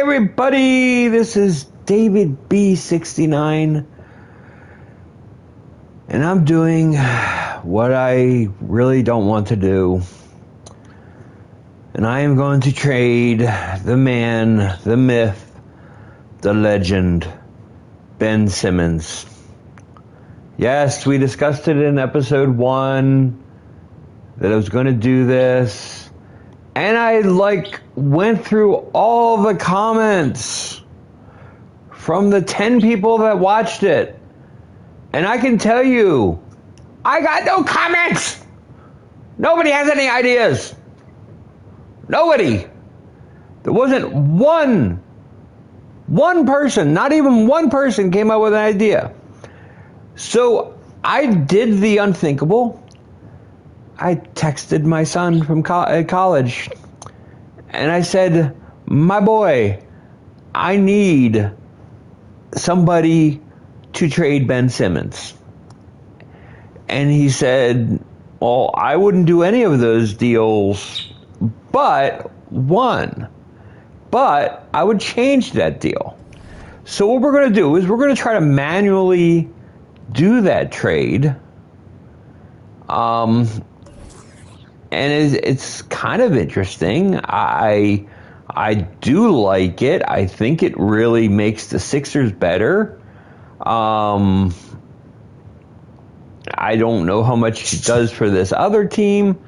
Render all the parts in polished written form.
everybody, this is David B69, and I'm doing what I really don't want to do, and I am going to trade the man, the myth, the legend, Ben Simmons. Yes, we discussed it in episode 1 that I was going to do this. And I went through all the comments from the 10 people that watched it. And I can tell you, I got no comments. Nobody has any ideas. Nobody. There wasn't one person, not even one person came up with an idea. So I did the unthinkable. I texted my son from college, and I said, my boy, I need somebody to trade Ben Simmons. And he said, well, I wouldn't do any of those deals but one. But I would change that deal. So what we're going to do is we're going to try to manually do that trade. And it's kind of interesting. I do like it. I think it really makes the Sixers better. I don't know how much it does for this other team,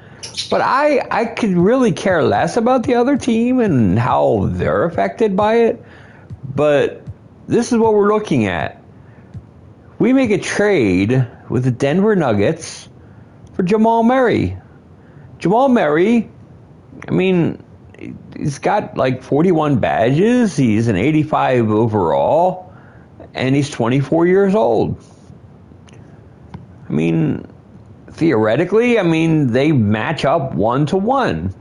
but I could really care less about the other team and how they're affected by it. But this is what we're looking at. We make a trade with the Denver Nuggets for Jamal Murray. Jamal Murray, I mean, he's got 41 badges. He's an 85 overall, and he's 24 years old. I mean, theoretically, they match up 1-to-1.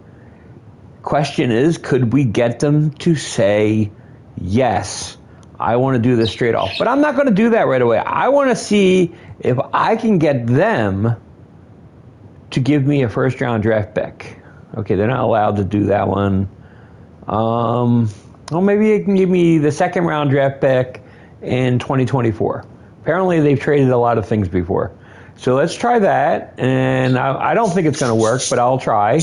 Question is, could we get them to say, yes, I want to do this straight off? But I'm not going to do that right away. I want to see if I can get them to give me a first-round draft pick. Okay, they're not allowed to do that one. Well, maybe they can give me the second-round draft pick in 2024. Apparently, they've traded a lot of things before. So let's try that. And I don't think it's going to work, but I'll try.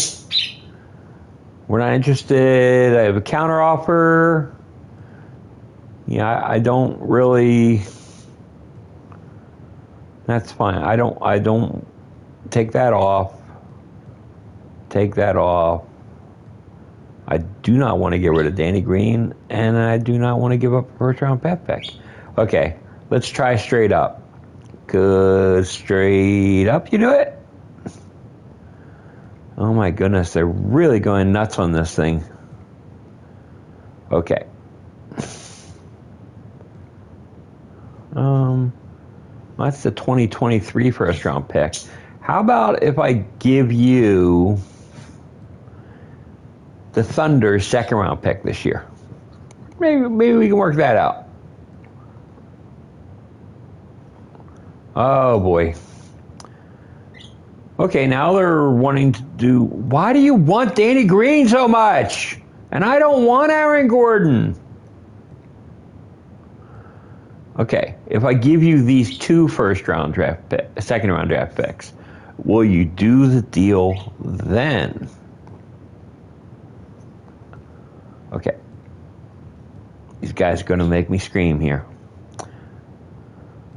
We're not interested. I have a counteroffer. Yeah, I don't really. That's fine. I don't. Take that off. Take that off. I do not want to get rid of Danny Green, and I do not want to give up a first-round draft pick. Okay, let's try straight up. Good, straight up. You do it? Oh my goodness, they're really going nuts on this thing. Okay. That's the 2023 first-round pick. How about if I give you the Thunder's second-round pick this year? Maybe we can work that out. Oh, boy. Okay, now they're wanting to do... Why do you want Danny Green so much? And I don't want Aaron Gordon. Okay, if I give you these two second-round draft picks, will you do the deal then? Okay. These guys are going to make me scream here.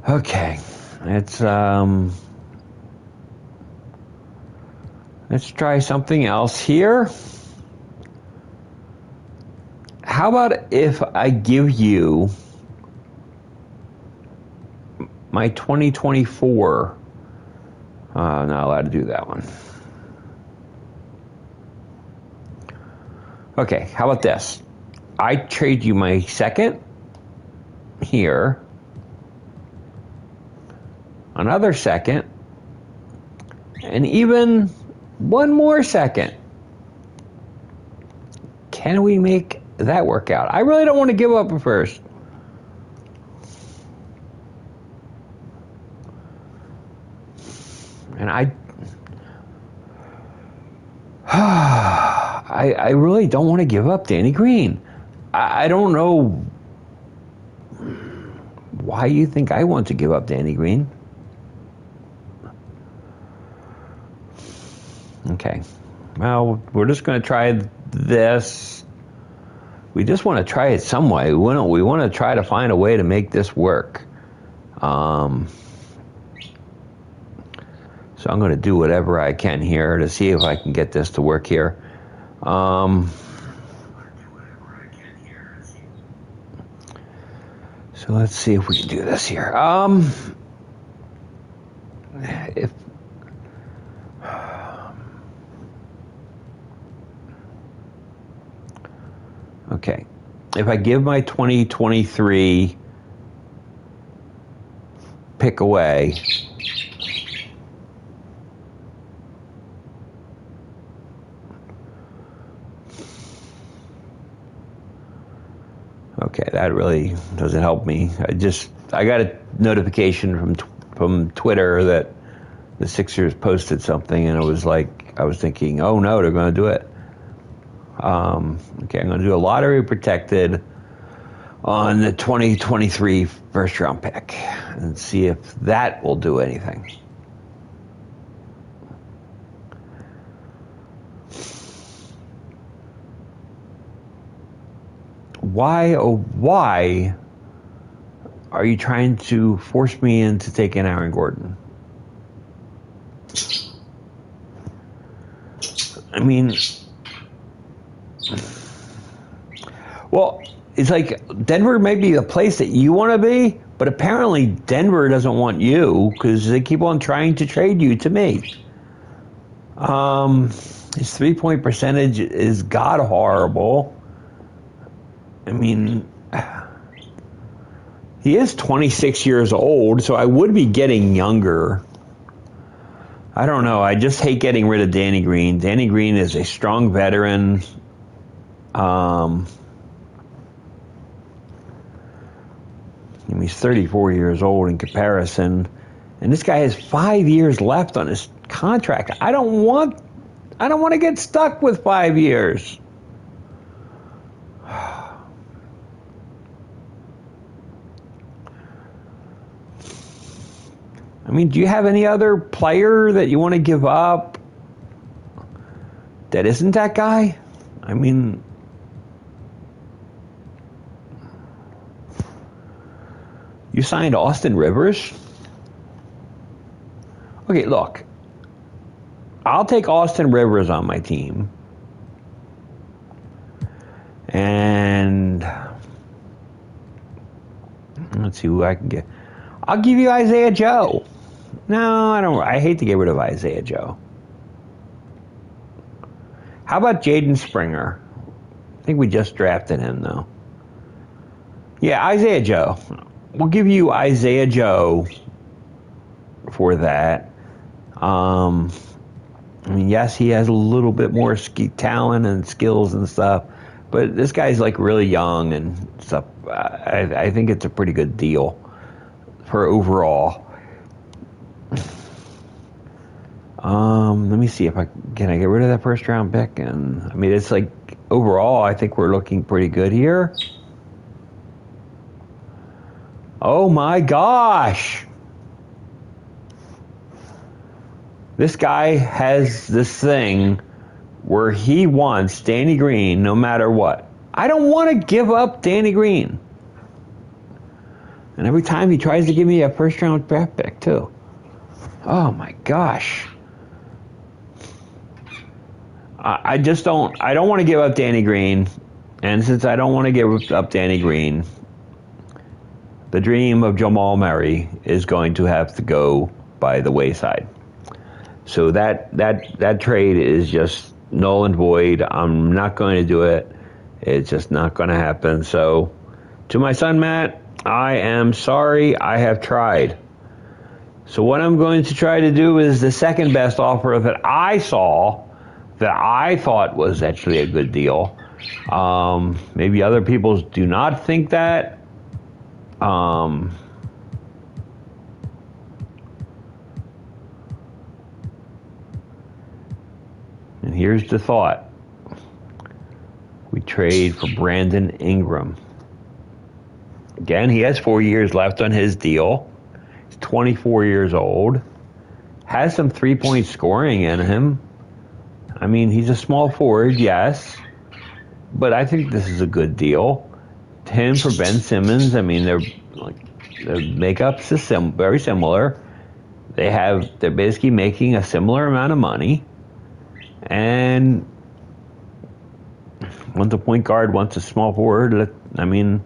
Okay. Let's try something else here. How about if I give you my 2024... I'm not allowed to do that one. Okay, how about this? I trade you my second here, another second, and even one more second. Can we make that work out? I really don't want to give up a first. And I really don't want to give up Danny Green. I don't know why you think I want to give up Danny Green. Okay. Well, we're just going to try this. We just want to try it some way. We want to try to find a way to make this work. So I'm going to do whatever I can here to see if I can get this to work here. So let's see if we can do this here. Okay, if I give my 2023 pick away, okay, that really doesn't help me. I got a notification from Twitter that the Sixers posted something, and it was like, I was thinking, oh no, they're going to do it. Okay, I'm going to do a lottery protected on the 2023 first round pick and see if that will do anything. Why, oh why, are you trying to force me into taking Aaron Gordon? I mean, well, it's like Denver may be the place that you want to be, but apparently Denver doesn't want you because they keep on trying to trade you to me. His 3-point percentage is god horrible. I mean, he is 26 years old, so I would be getting younger. I don't know. I just hate getting rid of Danny Green. Danny Green is a strong veteran. He's 34 years old in comparison, and this guy has 5 years left on his contract. I don't want to get stuck with 5 years. I mean, do you have any other player that you want to give up that isn't that guy? I mean, you signed Austin Rivers? Okay, look. I'll take Austin Rivers on my team. And let's see who I can get. I'll give you Isaiah Joe. No, I don't. I hate to get rid of Isaiah Joe. How about Jaden Springer? I think we just drafted him, though. Yeah, Isaiah Joe. We'll give you Isaiah Joe for that. I mean, yes, he has a little bit more talent and skills and stuff, but this guy's like really young and stuff. I think it's a pretty good deal for overall. Let me see if can I get rid of that first round pick? And I mean, it's like overall, I think we're looking pretty good here. Oh my gosh! This guy has this thing where he wants Danny Green no matter what. I don't want to give up Danny Green. And every time he tries to give me a first round draft pick too. Oh my gosh. I don't want to give up Danny Green. And since I don't want to give up Danny Green, the dream of Jamal Murray is going to have to go by the wayside. So that trade is just null and void. I'm not going to do it. It's just not going to happen. So to my son Matt, I am sorry. I have tried. So what I'm going to try to do is the second best offer that I saw that I thought was actually a good deal. Maybe other people do not think that. And here's the thought. We trade for Brandon Ingram. Again, he has 4 years left on his deal. He's 24 years old. Has some three-point scoring in him. I mean, he's a small forward, yes. But I think this is a good deal. Him for Ben Simmons, I mean, their makeup's very similar. They're basically making a similar amount of money. And one's a point guard, one's a small forward. I mean,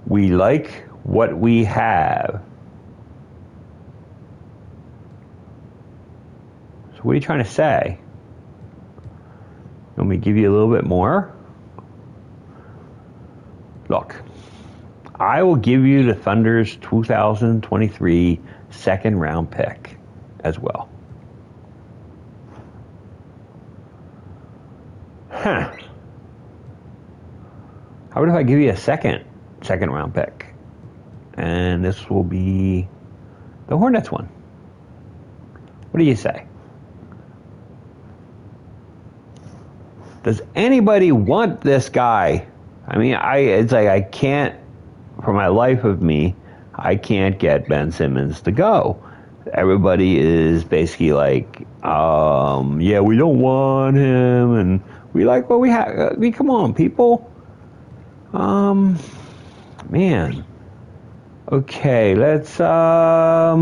we like what we have. So what are you trying to say? Let me give you a little bit more. Look, I will give you the Thunder's 2023 second round pick as well. How about if I give you a second round pick? And this will be the Hornets one. What do you say? Does anybody want this guy? I mean, it's like I can't, for my life of me, I can't get Ben Simmons to go. Everybody is basically like, yeah, we don't want him, and we like what we have. I mean, come on, people. Man. Okay, let's, I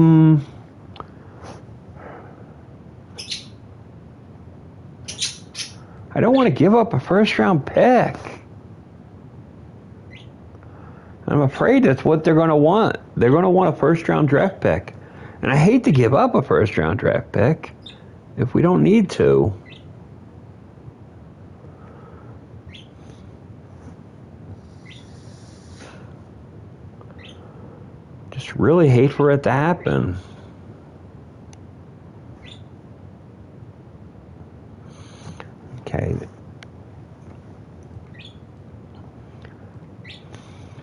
don't want to give up a first round pick. I'm afraid that's what they're going to want. They're going to want a first-round draft pick. And I hate to give up a first-round draft pick if we don't need to. Just really hate for it to happen. Okay.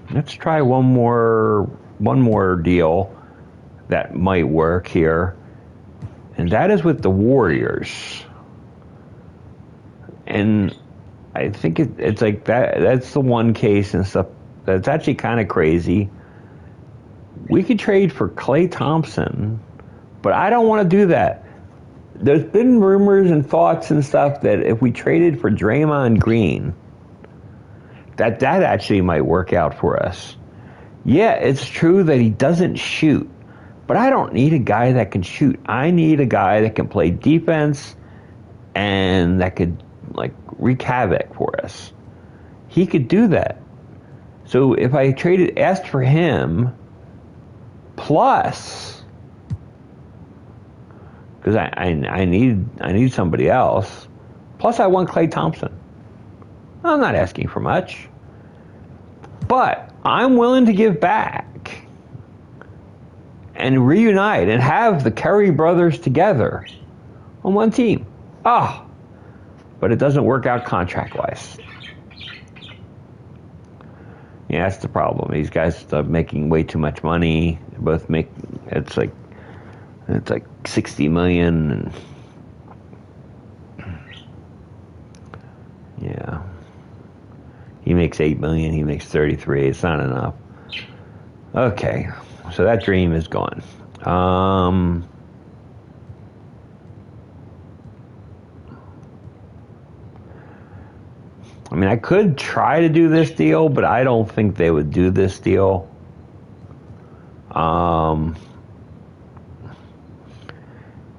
Let's try one more deal that might work here, and that is with the Warriors. And I think it's like that's the one case and stuff that's actually kind of crazy. We could trade for Klay Thompson, but I don't want to do that. There's been rumors and thoughts and stuff that if we traded for Draymond Green, that actually might work out for us. Yeah, it's true that he doesn't shoot, but I don't need a guy that can shoot. I need a guy that can play defense and that could like wreak havoc for us. He could do that. So if I asked for him, plus, because I need somebody else, plus I want Klay Thompson. I'm not asking for much, but I'm willing to give back and reunite and have the Curry brothers together on one team. But it doesn't work out contract-wise. Yeah, that's the problem. These guys are making way too much money. They both make it's like $60 million. And yeah. He makes $8 million, he makes 33. It's not enough. Okay, so that dream is gone. I mean, I could try to do this deal, but I don't think they would do this deal.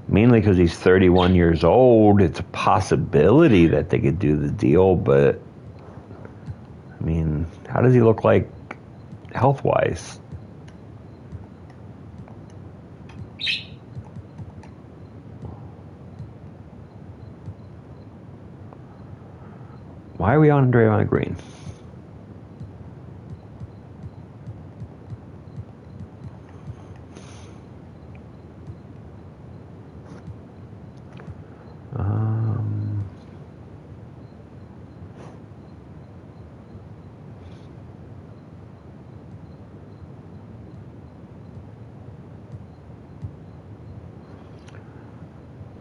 Mainly because he's 31 years old. It's a possibility that they could do the deal, but I mean, how does he look like health-wise? Why are we on Draymond Green?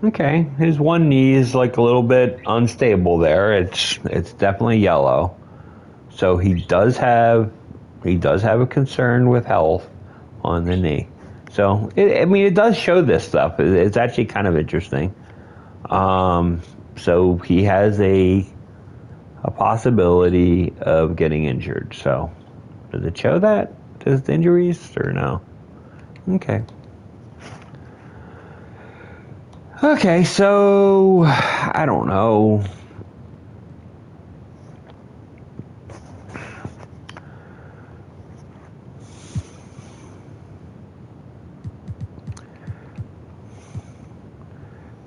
Okay, his one knee is like a little bit unstable there. It's definitely yellow. So he does have a concern with health on the knee. So it does show this stuff. It's actually kind of interesting. So he has a possibility of getting injured. So does it show that? Does the injuries or no? Okay. Okay, so I don't know.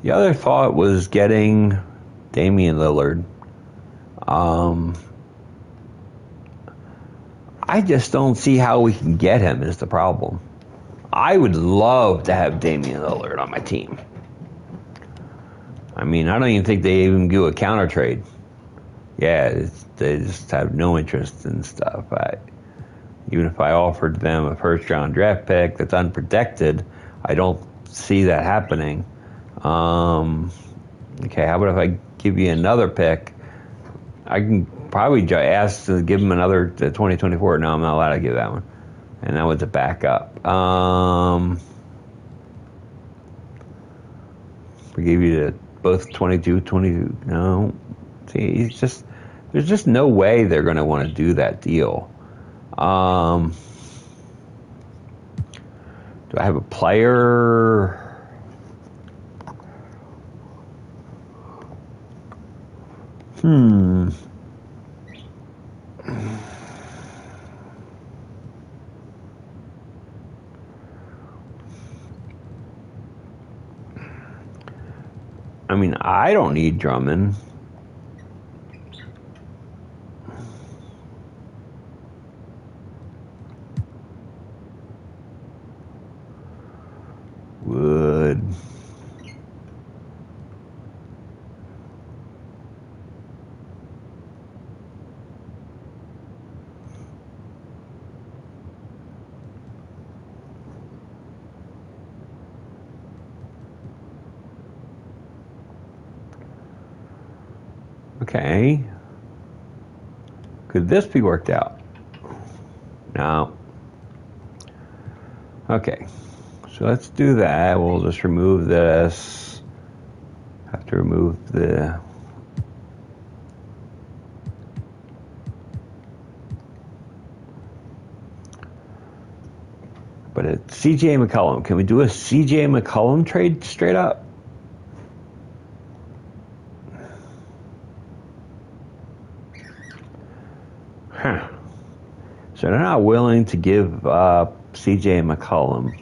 The other thought was getting Damian Lillard. I just don't see how we can get him is the problem. I would love to have Damian Lillard on my team. I mean, I don't even think they even do a counter trade. Yeah, they just have no interest in stuff. Even if I offered them a first-round draft pick that's unprotected, I don't see that happening. Okay, how about if I give you another pick? I can probably ask to give him another 2024. No, I'm not allowed to give that one. And that was a backup. We gave you both 22. No. See, there's just no way they're going to want to do that deal. Do I have a player? I mean, I don't need Drummond. Wood. Okay. Could this be worked out? No. Okay. So let's do that. We'll just remove this. Have to remove the... But it's C.J. McCollum. Can we do a C.J. McCollum trade straight up? Huh. So they're not willing to give up C.J. McCollum.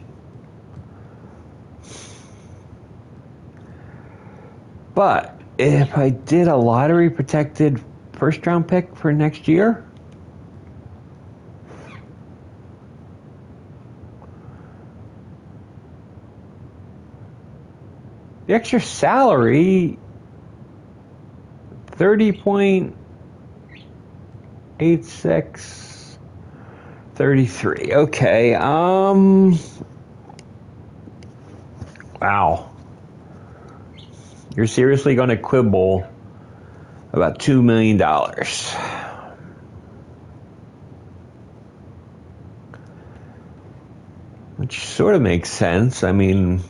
But if I did a lottery protected first round pick for next year, the extra salary, 30.86, 33. Okay. Wow. You're seriously going to quibble about $2 million. Which sort of makes sense. I mean,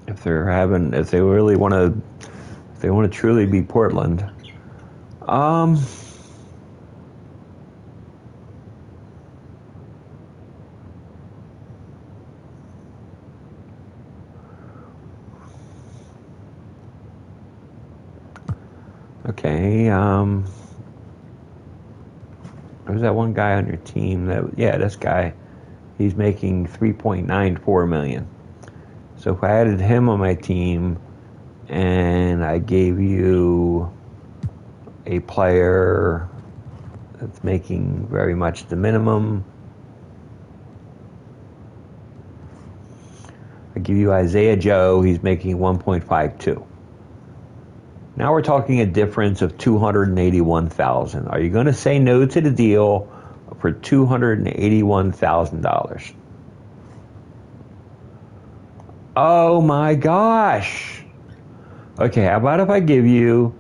if they really want to, if they want to truly be Portland. Okay, there's that one guy on your team this guy, he's making $3.94 million. So if I added him on my team and I gave you a player that's making very much the minimum, I give you Isaiah Joe, he's making 1.52. Now we're talking a difference of $281,000. Are you going to say no to the deal for $281,000? Oh my gosh. Okay, how about if I give you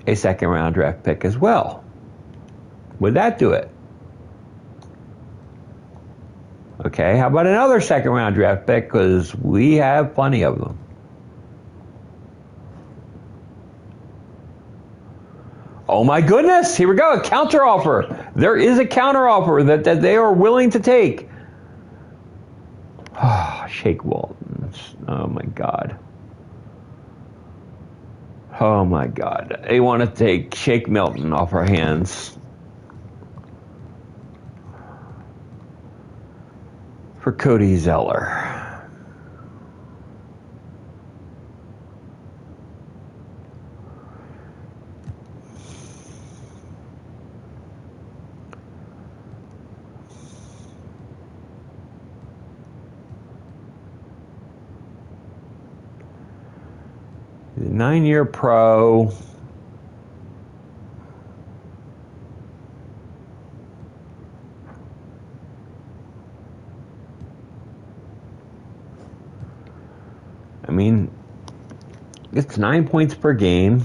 a second round draft pick as well? Would that do it? Okay, how about another second round draft pick? Because we have plenty of them. Oh my goodness, here we go, a counter offer. There is a counter offer that they are willing to take. Oh, Shake Walton. Oh my God. Oh my God. They want to take Shake Milton off our hands for Cody Zeller. He's a 9-year pro. I mean, it's 9 points per game.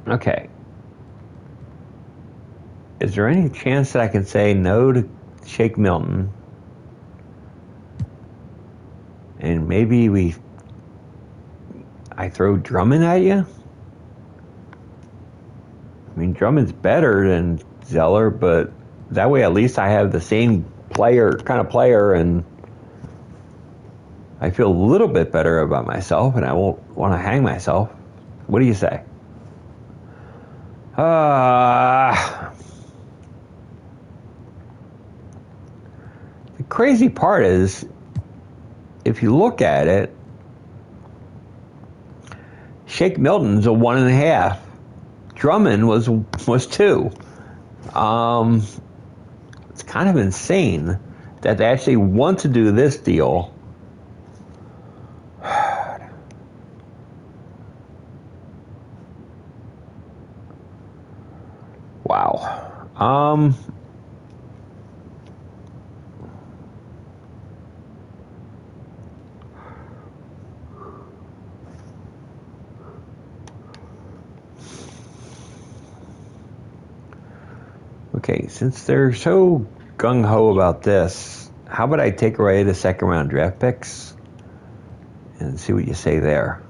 Okay. Is there any chance that I can say no to Shake Milton? And maybe I throw Drummond at you? I mean, Drummond's better than Zeller, but that way at least I have the same kind of player, and I feel a little bit better about myself, and I won't want to hang myself. What do you say? The crazy part is, if you look at it, Shake Milton's a 1.5. Drummond was 2. It's kind of insane that they actually want to do this deal. Wow. Okay, since they're so gung-ho about this, how about I take away the second round draft picks and see what you say there?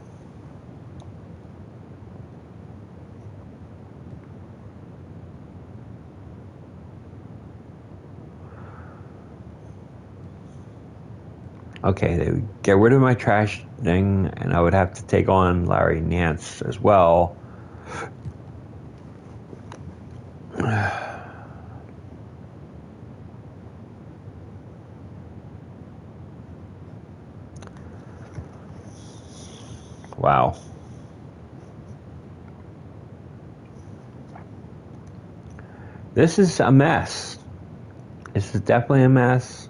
Okay, they would get rid of my trash thing, and I would have to take on Larry Nance as well. Wow. This is a mess. This is definitely a mess.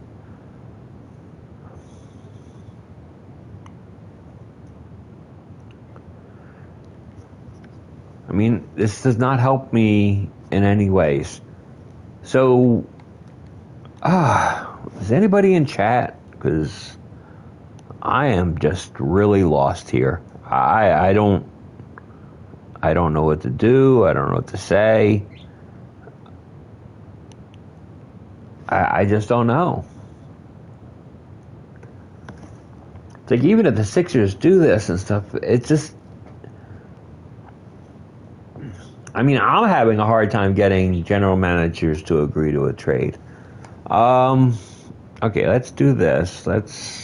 I mean, this does not help me in any ways. So, is anybody in chat? Because I am just really lost here. I don't know what to do. I don't know what to say. I just don't know. It's like, even if the Sixers do this and stuff, it's just, I mean, I'm having a hard time getting general managers to agree to a trade. Okay, let's do this. Let's...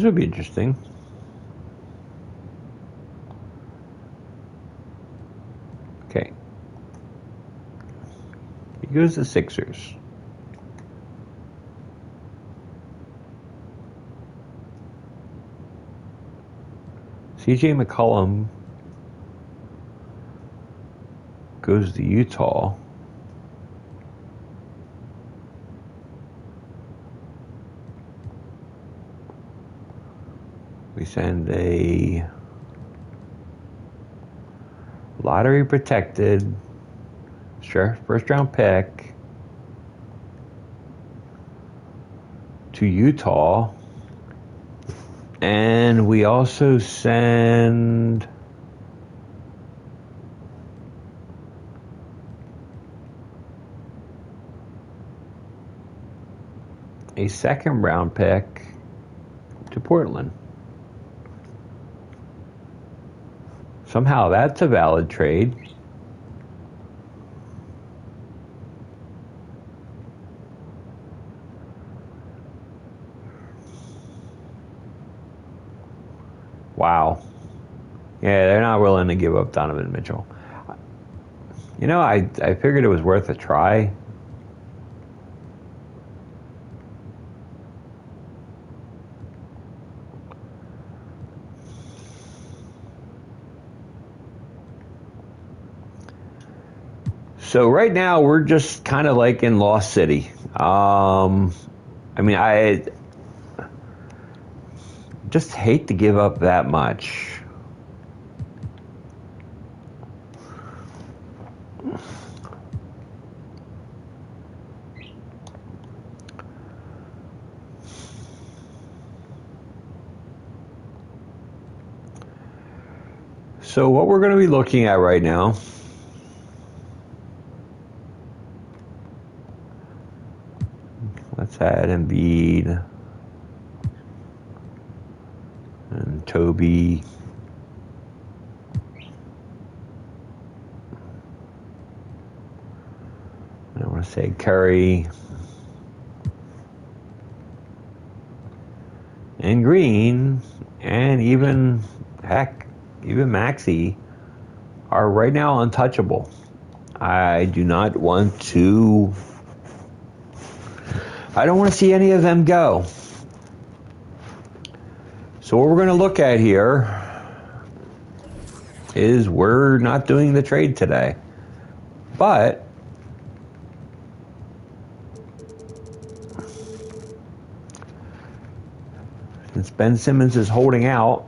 This would be interesting. Okay. He goes to Sixers. CJ McCollum goes to Utah. We send a lottery protected first round pick to Utah. And we also send a second round pick to Portland. Somehow that's a valid trade. Wow. Yeah, they're not willing to give up Donovan Mitchell. You know, I figured it was worth a try. So right now we're just kind of like in Lost City. I mean, I just hate to give up that much. So what we're going to be looking at right now, let's add Embiid and Toby. I want to say Curry and Green, and even Maxey are right now untouchable. I don't want to see any of them go. So what we're going to look at here is we're not doing the trade today. But since Ben Simmons is holding out,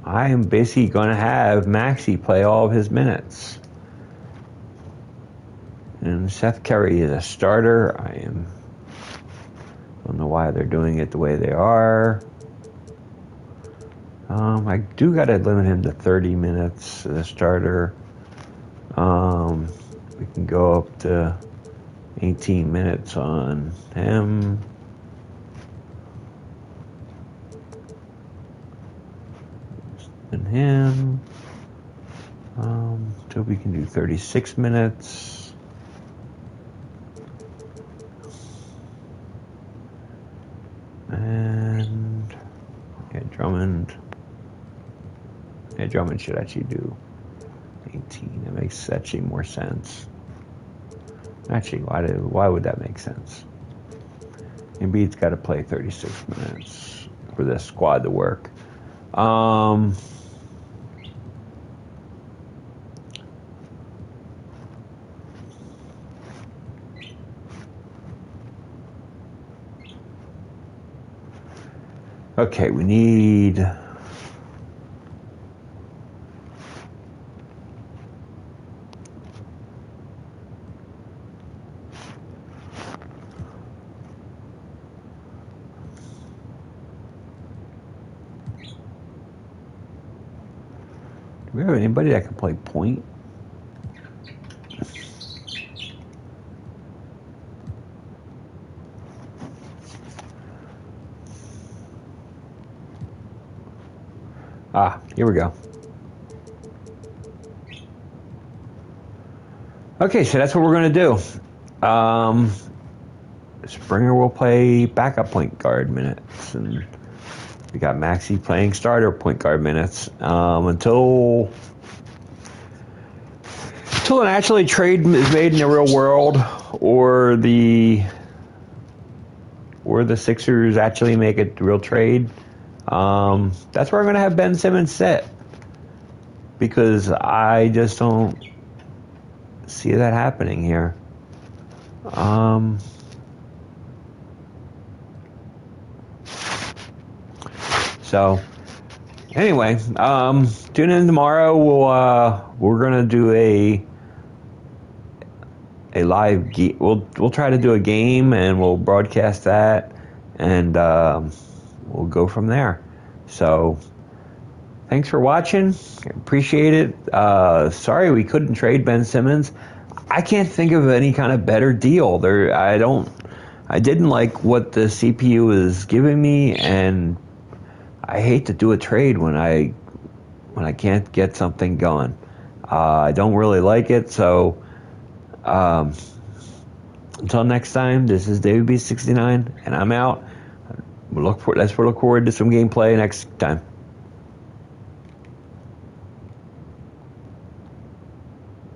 I am basically going to have Maxey play all of his minutes. And Seth Curry is a starter. Don't know why they're doing it the way they are. I do got to limit him to 30 minutes as a starter. We can go up to 18 minutes on him. And him. Toby can do 36 minutes. And Drummond. Yeah, Drummond should actually do 18. It makes actually more sense. Actually, why would that make sense? Embiid's got to play 36 minutes for this squad to work. Okay, we need do we have anybody that can play point? Here we go. Okay, so that's what we're going to do. Springer will play backup point guard minutes, and we got Maxey playing starter point guard minutes until an actually trade is made in the real world, or the Sixers actually make a real trade. That's where I'm going to have Ben Simmons sit, because I just don't see that happening here. So anyway, tune in tomorrow. We're gonna do a live. We'll try to do a game, and we'll broadcast that, and we'll go from there. So thanks for watching. Appreciate it. Sorry we couldn't trade Ben Simmons. I can't think of any kind of better deal. I didn't like what the CPU is giving me, and I hate to do a trade when I can't get something going. I don't really like it. So until next time, this is David B69, and I'm out. Let's look forward to some gameplay next time.